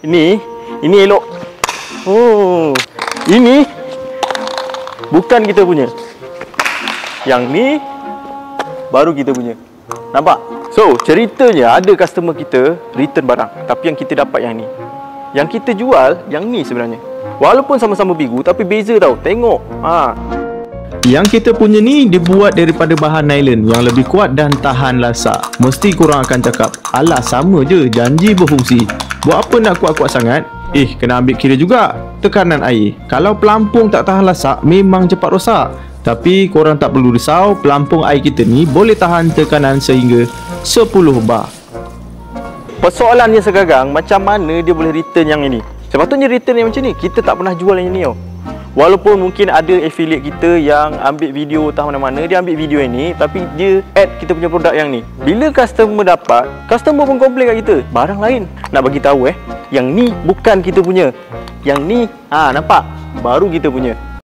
Ini elok. Oh, ini bukan kita punya. Yang ni baru kita punya. Nampak? So, ceritanya ada customer kita return barang, tapi yang kita dapat yang ni. Yang kita jual yang ni sebenarnya. Walaupun sama-sama bigu, tapi beza tau. Tengok. Yang kita punya ni dibuat daripada bahan nylon yang lebih kuat dan tahan lasak. Mesti korang akan cakap, alah sama je, janji berfungsi. Buat apa nak kuat-kuat sangat? Kena ambil kira juga tekanan air. Kalau pelampung tak tahan lasak, memang cepat rosak. Tapi korang tak perlu risau, pelampung air kita ni boleh tahan tekanan sehingga 10 bar. Persoalannya sekarang, macam mana dia boleh return yang ini? Sepatutnya return yang macam ni. Kita tak pernah jual yang ini tau. Walaupun mungkin ada affiliate kita yang ambil video entah mana-mana, dia ambil video ini, tapi dia add kita punya produk yang ni. Bila customer dapat, customer pun komplain kat kita, barang lain. Nak bagi tahu yang ni bukan kita punya. Yang ni, nampak? Baru kita punya.